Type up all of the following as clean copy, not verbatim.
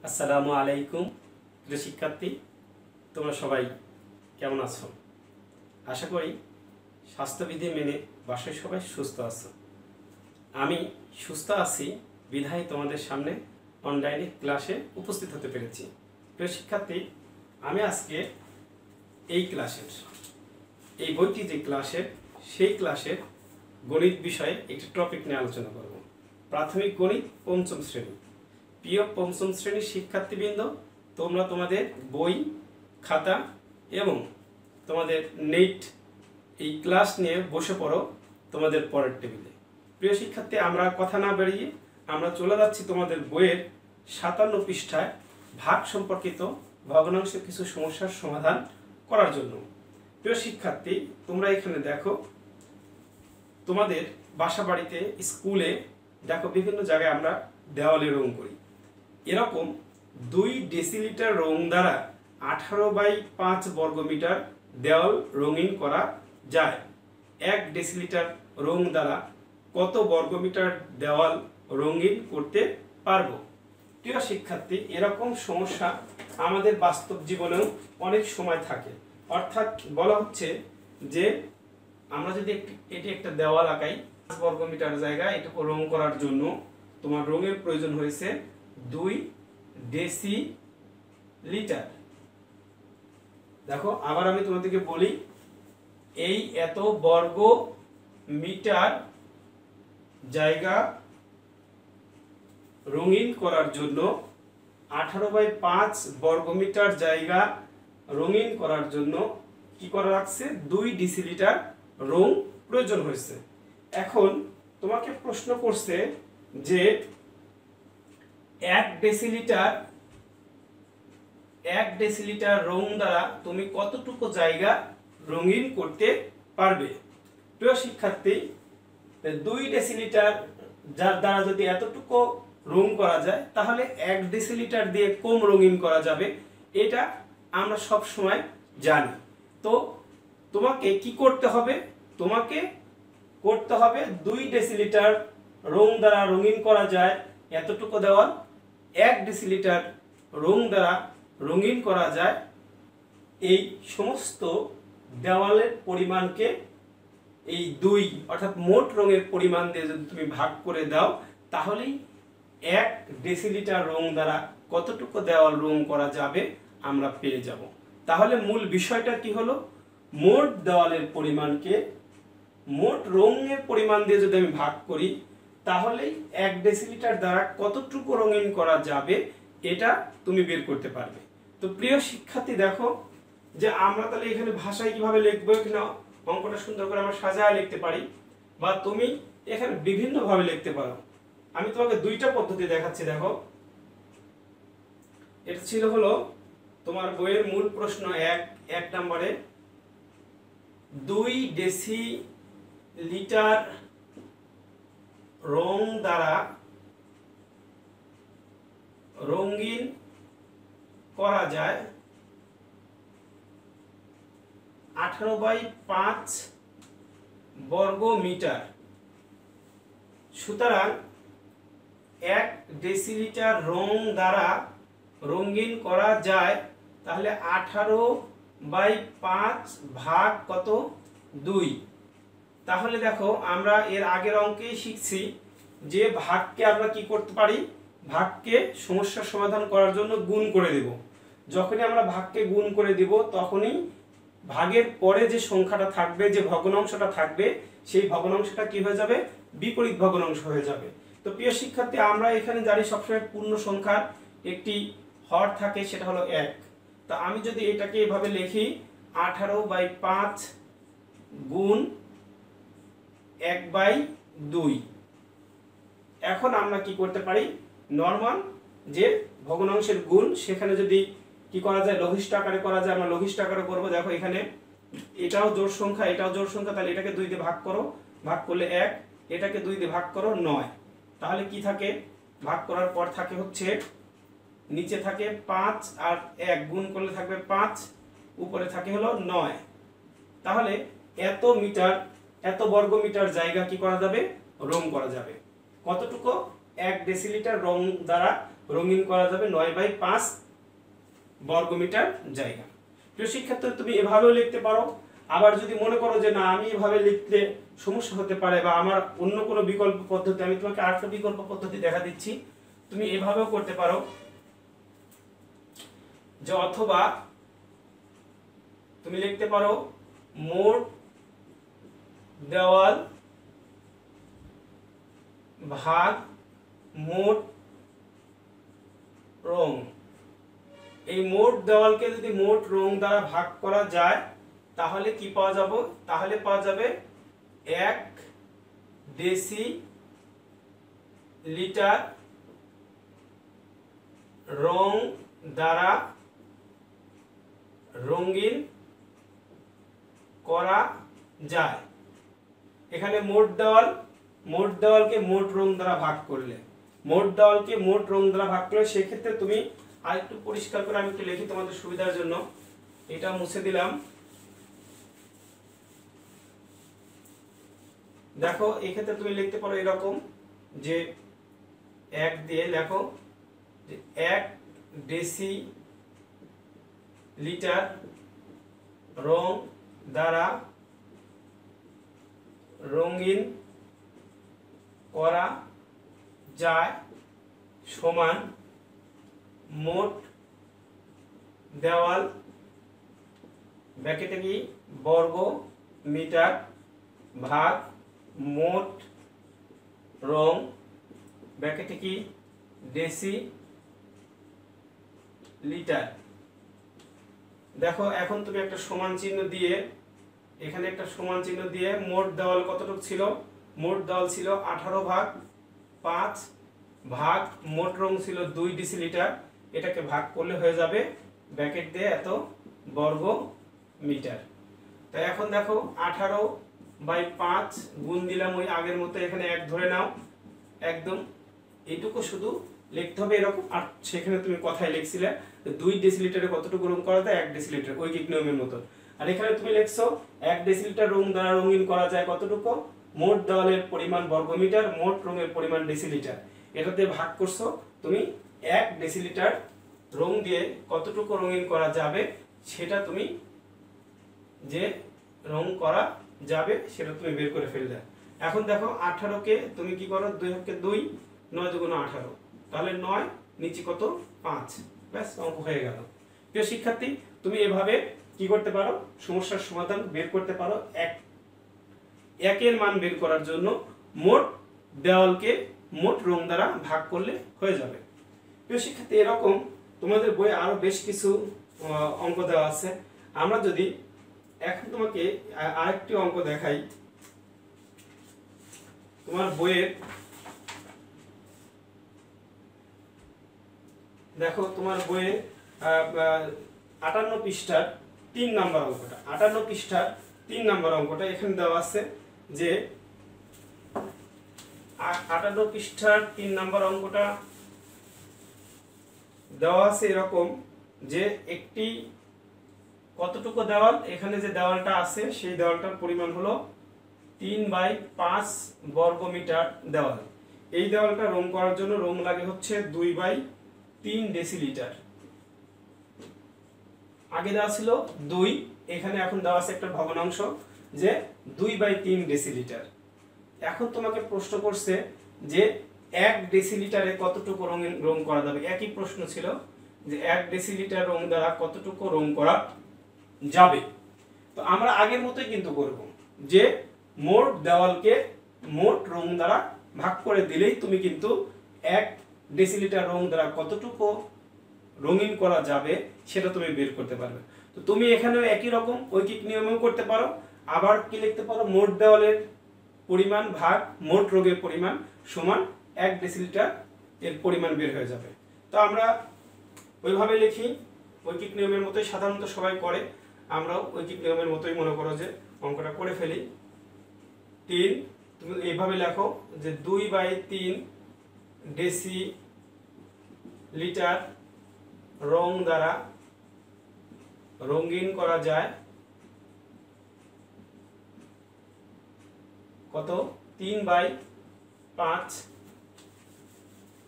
আসসালামু আলাইকুম প্রিয় শিক্ষার্থী, তোমরা সবাই কেমন আছো? আশা করি স্বাস্থ্যবিধি মেনে বাসায় সবাই সুস্থ আছো। আমি সুস্থ আছি বিধায় তোমাদের সামনে অনলাইনে ক্লাসে উপস্থিত হতে পেরেছি। প্রিয় শিক্ষার্থী, আমি আজকে এই ক্লাসের এই বইটি যে ক্লাসের সেই ক্লাসের গণিত বিষয়ে একটি টপিক নিয়ে আলোচনা করব। প্রাথমিক গণিত পঞ্চম শ্রেণী। প্রিয় পঞ্চম শ্রেণীর শিক্ষার্থীবৃন্দ, তোমরা তোমাদের বই, খাতা এবং তোমাদের নেট এই ক্লাস নিয়ে বসে পড়ো তোমাদের পরের টেবিলে। প্রিয় শিক্ষার্থী, আমরা কথা না বেরিয়ে আমরা চলে যাচ্ছি তোমাদের বইয়ের 57 পৃষ্ঠায় ভাগ সম্পর্কিত ভগ্নাংশের কিছু সমস্যার সমাধান করার জন্য। প্রিয় শিক্ষার্থী, তোমরা এখানে দেখো, তোমাদের বাসা বাড়িতে, স্কুলে দেখো বিভিন্ন জায়গায় আমরা দেওয়ালে রং করি। এরকম 2 ডেসিলিটার রং দ্বারা 18/5 বর্গমিটার দেওয়াল রঙিন করা যায়। 1 ডেসিলিটার রং দ্বারা কত বর্গমিটার দেওয়াল রঙিন করতে পারবো? প্রিয় শিক্ষার্থী, এরকম সমস্যা আমাদের বাস্তব জীবনেও অনেক সময় থাকে। অর্থাৎ বলা হচ্ছে যে আমরা যদি এটি একটা দেওয়াল আঁকাই, 5 বর্গমিটার জায়গা এটুকু রং করার জন্য তোমার রঙের প্রয়োজন হয়েছে 2 ডেসিলিটার। দেখো, আবার আমি তোমাদেরকে বলি, এই এত বর্গ মিটার জায়গা রঙিন করার জন্য 18/5 বর্গমিটার জায়গা রঙিন করার জন্য কি করা লাগছে? 2 ডেসিলিটার রং প্রয়োজন হয়েছে। এখন তোমাকে প্রশ্ন করছে যে 1 ডেসিলিটার রং দ্বারা তুমি কতটুকু জায়গা রঙিন করতে পারবে? প্রিয় শিক্ষার্থী, 2 ডেসিলিটার যার দ্বারা যদি এতটুকু রং করা যায়, তাহলে 1 ডেসিলিটার দিয়ে কম রঙিন করা যাবে, এটা আমরা সব সময় জানি। তো তোমাকে কি করতে হবে? তোমাকে করতে হবে 2 ডেসিলিটার রং দ্বারা রঙিন করা যায় এতটুকু দেওয়াল, 1 ডেসিলিটার রং দ্বারা রঙিন করা যায় এই সমস্ত দেওয়ালের পরিমাণকে এই 2 অর্থাৎ মোট রঙের পরিমাণ দিয়ে যদি তুমি ভাগ করে দাও, তাহলেই 1 ডেসিলিটার রং দ্বারা কতটুকু দেওয়াল রং করা যাবে আমরা পেয়ে যাব। তাহলে মূল বিষয়টা কি হলো? মোট দেওয়ালের পরিমাণকে মোট রঙের পরিমাণ দিয়ে যদি আমি ভাগ করি, তাহলেই 1 ডেসিলিটার দ্বারা কতটুকু রঙিন করা যাবে এটা তুমি বের করতে পারবে। তো প্রিয় শিক্ষার্থী, দেখো যে আমরা তাহলে এখানে ভাষায় কিভাবে লিখবো, এখানে অঙ্কটা সুন্দর করে আমরা সাজায় লিখতে পারি, বা তুমি এখানে বিভিন্ন ভাবে লিখতে পারো। আমি তোমাকে 2টা পদ্ধতি দেখাচ্ছি। দেখো, এটা ছিল হলো তোমার বইয়ের মূল প্রশ্ন 1 নম্বরে 2 ডেসিলিটার রং দ্বারা রঙিন করা যায় 18/5 বর্গ মিটার। সুতরাং 1 ডেসিলিটার রং দ্বারা রঙিন করা যায়, তাহলে 18/5 ভাগ কত? 2। তাহলে দেখো, আমরা এর আগের অঙ্কেই শিখছি যে ভাগকে আমরা কি করতে পারি? ভাগকে সমস্যার সমাধান করার জন্য গুণ করে দেব। যখনই আমরা ভাগকে গুণ করে দেব, তখনই ভাগের পরে যে সংখ্যাটা থাকবে, যে ভগ্নাংশটা থাকবে, সেই ভগ্নাংশটা কি হয়ে যাবে? বিপরীত ভগ্নাংশ হয়ে যাবে। তো প্রিয় শিক্ষার্থী, আমরা এখানে জানি সবসময় পূর্ণ সংখ্যার একটি হর থাকে, সেটা হলো 1। তা আমি যদি এটাকে এভাবে লিখি 18/5 গুণ 1/2। এখন আমরা কি করতে পারি? নরমাল যে ভগ্নাংশের গুণ, সেখানে যদি কি করা যায়? লঘিষ্ঠ আকারে করা যায়, আমরা লঘিষ্ঠ আকারে করব। দেখো, এখানে এটাও জোড় সংখ্যা, এটাও জোড় সংখ্যা, তাহলে এটাকে 2 দিয়ে ভাগ করো, ভাগ করলে 1, এটাকে 2 দিয়ে ভাগ করো 9। তাহলে কি থাকে? ভাগ করার পর থাকে হচ্ছে নিচে থাকে 5 আর 1 গুণ করলে থাকবে 5, উপরে থাকে হলো 9। তাহলে এত বর্গ মিটার জায়গা কি করা যাবে? রং করা যাবে। কতটুকু? 1 ডেসিলিটার রং দ্বারা রঙিন করা যাবে 9/5 বর্গমিটার জায়গা। প্রিয় শিক্ষার্থী, তুমি এভাবেও লিখতে পারো। আবার যদি মনে করো যে না আমি এভাবে লিখতে সমস্যা হতে পারে বা আমার অন্য কোনো বিকল্প পদ্ধতি, আমি তোমাকে আরেকটা বিকল্প পদ্ধতি দেখা দিচ্ছি, তুমি এভাবেও করতে পারো যে অথবা তুমি লিখতে পারো মোট দেওয়াল ভাগ মোট রং। এই মোট দেওয়ালকে যদি মোট রং দ্বারা ভাগ করা যায় তাহলে কি পাওয়া যাবে? তাহলে পাওয়া যাবে 1 ডেসিলিটার রং দ্বারা রঙিন করা যায়। এখানে মোট দেওয়ালকে মোট রং দ্বারা ভাগ করলে, মোট দেওয়ালকে মোট রং দ্বারা ভাগ করলে সেক্ষেত্রে তুমি আরেকটু পরিষ্কার করে আমি একটু লিখি তোমাদের সুবিধার জন্য, এটা মুছে দিলাম। দেখো এক্ষেত্রে তুমি লিখতে পারো এরকম যে 1 দিয়ে লেখো যে 1 ডেসিলিটার রং দ্বারা রঙিন করা যায় সমান মোট দেওয়াল ব্র্যাকেটে কি বর্গ মিটার ভাগ মোট রং ব্র্যাকেটে কি ডেসিলিটার। দেখো এখন তুমি একটা সমান চিহ্ন দিয়ে, এখানে একটা সমান চিহ্ন দিয়ে মোট দেওয়াল কতটুকু ছিল? মোট দেওয়াল ছিল 18/5 ভাগ মোট রং ছিল 2 ডেসিলিটার, এটাকে ভাগ করলে হয়ে যাবে ব্র্যাকেট দিয়ে এত বর্গ মিটার। তাই এখন দেখো 18/5 গুণ দিলাম ওই আগের মতো, এখানে 1 ধরে নাও, একদম এইটুকু শুধু লিখতে হবে এরকম। আর সেখানে তুমি কথায় লিখছিলে 2 ডেসিলিটারে কতটুকু রং করা যায়? 1 ডেসিলিটার, ঐকিক নিয়মের মতো। আর এখানে তুমি লিখছো 1 ডেসিলিটার রং দ্বারা রঙিন করা যায় কতটুকু? মোট দেওয়ালের পরিমাণ বর্গমিটার, মোট রঙের পরিমাণ ডেসিলিটার, এটাতে ভাগ করছো তুমি 1 ডেসিলিটার রং দিয়ে কতটুকু রঙিন করা যাবে সেটা তুমি যে রং করা যাবে সেটা তুমি বের করে ফেললে। এখন দেখো 18কে তুমি কি করো, 2 হকে 2, 9 দুগুণ 18, তাহলে 9 নিচে কত? 5, ব্যাস অঙ্ক হয়ে গেল। প্রিয় শিক্ষার্থী, তুমি এভাবে কি করতে পারো? সমস্যার সমাধান বের করতে পারো। একের মান বের করার জন্য মোট দেওয়ালকে মোট রং দ্বারা ভাগ করলে হয়ে যাবে। প্রিয় শিক্ষার্থী, এরকম তোমাদের বইয়ে আরো বেশ কিছু অঙ্ক দেওয়া আছে। আমরা যদি এখন তোমাকে আরেকটি অঙ্ক দেখাই, তোমার বইয়ের দেখো তোমার বইয়ে 58 পৃষ্ঠার 3 নম্বর অঙ্কটা, 58 পৃষ্ঠার 3 নম্বর অঙ্কটা এখানে দেওয়া আছে যে 58 পৃষ্ঠার 3 নম্বর অঙ্কটা দেওয়া আছে এরকম যে একটি কতটুকু দেওয়াল, এখানে যে দেওয়ালটা আছে সেই দেওয়ালটার পরিমাণ হলো 3/5 বর্গমিটার দেওয়াল। এই দেওয়ালটা রং করার জন্য রং লাগে হচ্ছে 2/3 ডেসিলিটার। আগে দেওয়া ছিল 2, এখানে এখন দেওয়া আছে একটা ভগ্নাংশ যে 2/3 ডেসিলিটার। এখন তোমাকে প্রশ্ন করছে যে 1 ডেসিলিটারে কতটুকু রং করা যাবে। একই প্রশ্ন ছিল যে 1 ডেসিলিটার রং দ্বারা কতটুকু রং করা যাবে। তো আমরা আগের মতোই কিন্তু করব যে মোট দেওয়ালকে মোট রং দ্বারা ভাগ করে দিলেই তুমি কিন্তু 1 ডেসিলিটার রং দ্বারা কতটুকু রঙিন করা যাবে সেটা তুমি বের করতে পারবে। তো তুমি এখানেও একই রকম ঐকিক নিয়মেও করতে পারো। আবার কি লিখতে পারো? মোট দেওয়ালের পরিমাণ ভাগ মোট রঙের পরিমাণ সমান 1 ডেসিলিটার এর পরিমাণ বের হয়ে যাবে। তো আমরা ওইভাবে লিখি, ঐকিক নিয়মের মতোই সাধারণত সবাই করে, আমরাও ঐকিক নিয়মের মতোই মনে করো যে অঙ্কটা করে ফেলি। 3 তুমি এইভাবে লেখো যে 2/3 ডেসিলিটার রং দ্বারা রঙিন করা যায় কত? 3/5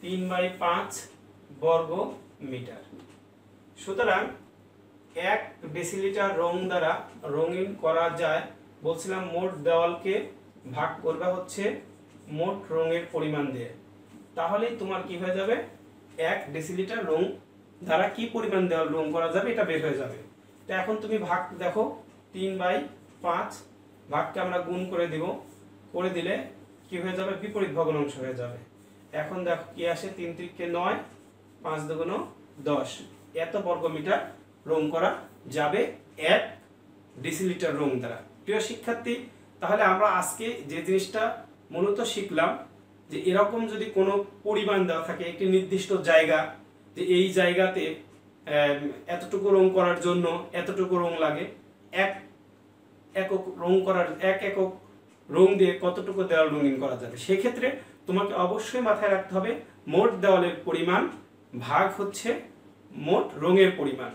3/5 বর্গ মিটার। সুতরাং 1 ডেসিলিটার রং দ্বারা রঙিন করা যায়। বলছিলাম মোট দেওয়ালকে ভাগ করবে হচ্ছে মোট রঙের পরিমাণ দিয়ে, তাহলেই তোমার কি হয়ে যাবে 1 ডেসিলিটার রং দ্বারা কি পরিমাণ দেওয়াল রং করা যাবে এটা বের হয়ে যাবে। তো এখন তুমি ভাগ দেখো 3/5 ভাগকে আমরা গুণ করে দিব, করে দিলে কি হয়ে যাবে বিপরীত ভগ্নাংশ হয়ে যাবে। এখন দেখো কি আসে 3 × 9 5 × 2 = 10। এত বর্গ মিটার রং করা যাবে 1 ডেসিলিটার রং দ্বারা। প্রিয় শিক্ষার্থী, তাহলে আমরা আজকে যে জিনিসটা মূলত শিখলাম যে এরকম যদি কোনো পরিমাণ দেওয়া থাকে একটি নির্দিষ্ট জায়গা, যে এই জায়গাতে এতটুকু রং করার জন্য এতটুকু রং লাগে, এক একক রং করার এক একক রং দিয়ে কতটুকু দেওয়াল রঙিন করা যাবে, সেক্ষেত্রে তোমাকে অবশ্যই মাথায় রাখতে হবে মোট দেওয়ালের পরিমাণ ভাগ হচ্ছে মোট রঙের পরিমাণ।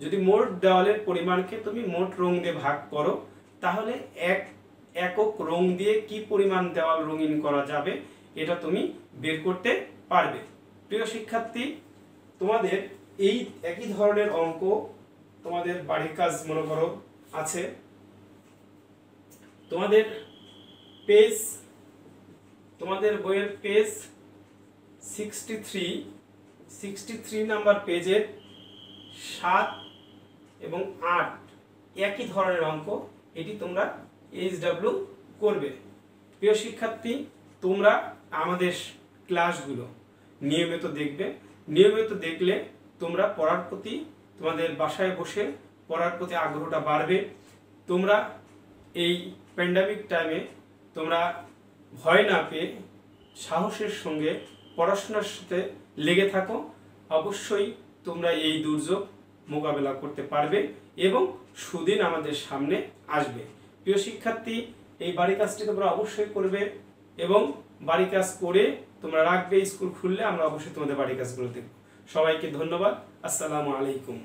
যদি মোট দেওয়ালের পরিমাণকে তুমি মোট রং দিয়ে ভাগ করো, তাহলে এক একক রং দিয়ে কি পরিমাণ দেওয়াল রঙিন করা যাবে এটা তুমি বের করতে পারবে। প্রিয় শিক্ষার্থী, তোমাদের এই একই ধরনের অঙ্ক তোমাদের বাড়ির কাজ মনে করো আছে, তোমাদের বইয়ের পেজ 63 নাম্বার পেজের 7 এবং 8 একই ধরনের অঙ্ক, এটি তোমরা HW করবে। প্রিয় শিক্ষার্থী, তোমরা আমাদের ক্লাসগুলো নিয়মিত দেখবে। নিয়মিত দেখলে তোমরা পড়ার প্রতি, তোমাদের বাসায় বসে পড়ার প্রতি আগ্রহটা বাড়বে। তোমরা এই প্যান্ডামিক টাইমে তোমরা ভয় না পেয়ে সাহসের সঙ্গে পড়াশোনার সাথে লেগে থাকো, অবশ্যই তোমরা এই দুর্যোগ মোকাবেলা করতে পারবে এবং সুদিন আমাদের সামনে আসবে। প্রিয় শিক্ষার্থী, এই বাড়ি কাজটি তোমরা অবশ্যই করবে এবং বাড়ি কাজ করে তোমরা রাখবে। স্কুল খুললে আমরা অবশ্যই তোমাদের বাড়ি কাজগুলো দেখব। সবাইকে ধন্যবাদ। আসসালামু আলাইকুম।